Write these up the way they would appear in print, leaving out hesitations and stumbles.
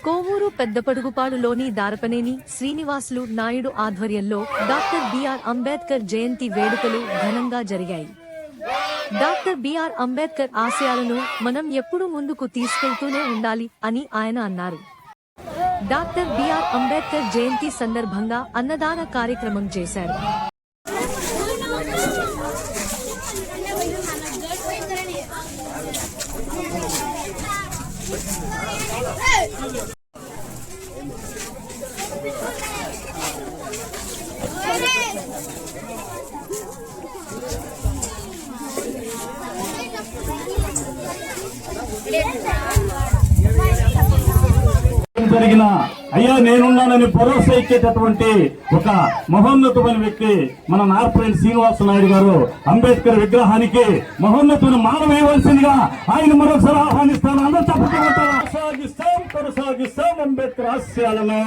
కోవూరు పెద్దపడుగుపాడులోని దారపనేని శ్రీనివాసులు నాయుడు ఆధ్వర్యంలో doctor BR Ambedkar జయంతి వేడుకలు ఘనంగా జరిగాయి. డాక్టర్ బిఆర్ అంబేద్కర్ ఆశయాలను మనం ఎప్పుడూ ముందుకు తీసుకెళ్తూనే ఉండాలి అని ఆయన అన్నారు. డాక్టర్ బిఆర్ అంబేద్కర్ జయంతి సందర్భంగా అన్నదాన కార్యక్రమం చేశారు. జరిగిన అయ్యా నేనున్నానని భరోసా ఇచ్చేటటువంటి ఒక మహోన్నతమైన వ్యక్తి మన నార్పరేని శ్రీనివాస నాయుడు గారు. అంబేద్కర్ విగ్రహానికి మహోన్నతమైన మానవ వేయవలసిందిగా ఆయన మరొకసారి ఆహ్వానిస్తాను. అందరూ తప్పకుండా కొనసాగిస్తాం అంబేద్కర్ ఆశయాలను.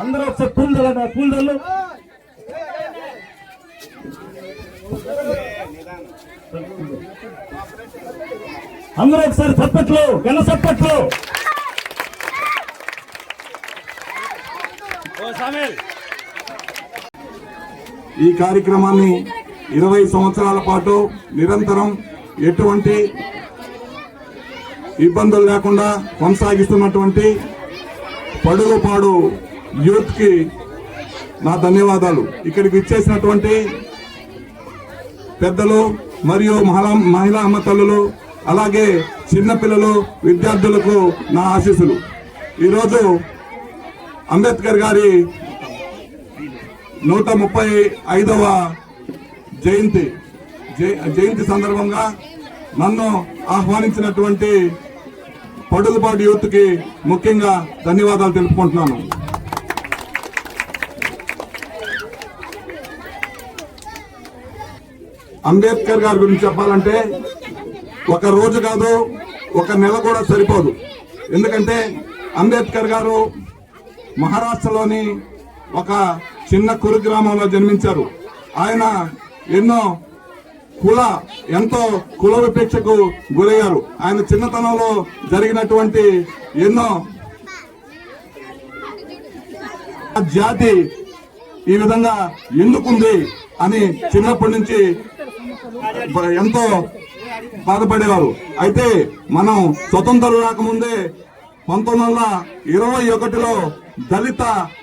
అందరూ ఒకసారి పూలదలు అందరూ ఒకసారి చప్పట్లు, ఘన చప్పట్లు. ఈ కార్యక్రమాన్ని 20 సంవత్సరాల పాటు నిరంతరం ఎటువంటి ఇబ్బందులు లేకుండా కొనసాగిస్తున్నటువంటి పడుగుపాడు యూత్ కి నా ధన్యవాదాలు. ఇక్కడికి ఇచ్చేసినటువంటి పెద్దలు మరియు మహిళా అమ్మ తల్లులు, అలాగే చిన్నపిల్లలు, విద్యార్థులకు నా ఆశీస్సులు. ఈరోజు అంబేద్కర్ గారి 135వ జయంతి సందర్భంగా నన్ను ఆహ్వానించినటువంటి పడుగుపాడు యూత్ కి ముఖ్యంగా ధన్యవాదాలు తెలుపుకుంటున్నాను. అంబేద్కర్ గారి గురించి చెప్పాలంటే ఒక రోజు కాదు, ఒక నెల కూడా సరిపోదు. ఎందుకంటే అంబేద్కర్ గారు మహారాష్ట్రలోని ఒక చిన్న కురుగ్రామంలో జన్మించారు. ఆయన ఎంతో కుల విపేక్షకు గురయ్యారు. ఆయన చిన్నతనంలో జరిగినటువంటి ఎన్నో జాతి ఈ విధంగా ఎందుకుంది అని చిన్నప్పటి నుంచి ఎంతో బాధపడేవారు. అయితే మనం స్వతంత్రం రాకముందే 1921లో దళిత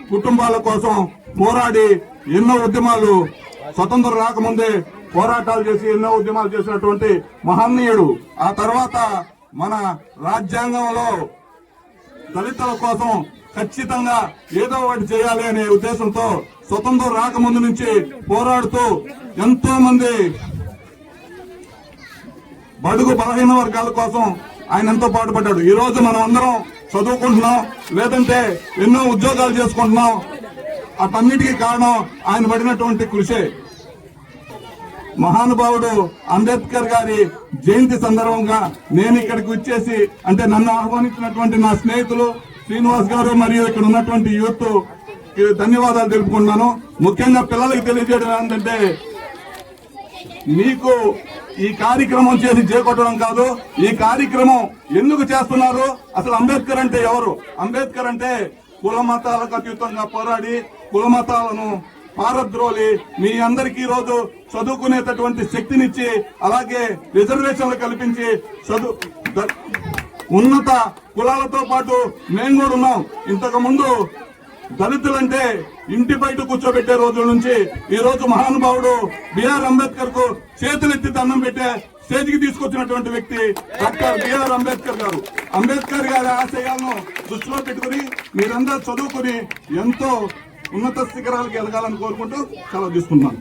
కుటుంబాల కోసం పోరాడి ఎన్నో ఉద్యమాలు, స్వతంత్రం రాకముందే పోరాటాలు చేసి ఎన్నో ఉద్యమాలు చేసినటువంటి మహనీయుడు. ఆ తర్వాత మన రాజ్యాంగంలో దళితుల కోసం ఖచ్చితంగా ఏదో ఒకటి చేయాలి అనే ఉద్దేశంతో స్వతంత్రం రాకముందు నుంచి పోరాడుతూ ఎంతో మంది బడుగు బలహీన వర్గాల కోసం ఆయన ఎంతో పాటుపడ్డాడు. ఈ రోజు మనం అందరం చదువుకుంటున్నాం, లేదంటే ఎన్నో ఉద్యోగాలు చేసుకుంటున్నాం. అటన్నిటికీ కారణం ఆయన పడినటువంటి కృషే. మహానుభావుడు అంబేద్కర్ గారి జయంతి సందర్భంగా నేను ఇక్కడికి వచ్చేసి, అంటే నన్ను ఆహ్వానించినటువంటి నా స్నేహితులు శ్రీనివాస్ గారు మరియు ఇక్కడ ఉన్నటువంటి యూత్ ధన్యవాదాలు తెలుపుకుంటున్నాను. ముఖ్యంగా పిల్లలకి తెలియజేయడం ఏంటంటే, మీకు ఈ కార్యక్రమం చేసి చేకొట్టడం కాదు, ఈ కార్యక్రమం ఎందుకు చేస్తున్నారు, అసలు అంబేద్కర్ అంటే ఎవరు? అంబేద్కర్ అంటే కుల మతాలకు అతీతంగా పోరాడి కుల మతాలను పారద్రోలి మీ అందరికీ ఈ రోజు చదువుకునేటటువంటి శక్తినిచ్చి, అలాగే రిజర్వేషన్లు కల్పించి ఉన్నత కులాలతో పాటు మేము కూడా ఉన్నాం. ఇంతకు ముందు దళితులంటే ఇంటి బయట కూర్చోబెట్టే రోజుల నుంచి ఈ రోజు మహానుభావుడు బిఆర్ అంబేద్కర్ కు చేతులెత్తి దండం పెట్టే స్టేజ్కి తీసుకొచ్చినటువంటి వ్యక్తి డాక్టర్ బిఆర్ అంబేద్కర్ గారు. అంబేద్కర్ గారి ఆశయాలను దృష్టిలో పెట్టుకుని మీరందరూ చదువుకుని ఎంతో ఉన్నత శిఖరాలకు ఎదగాలని కోరుకుంటూ సెలవు తీసుకున్నాను.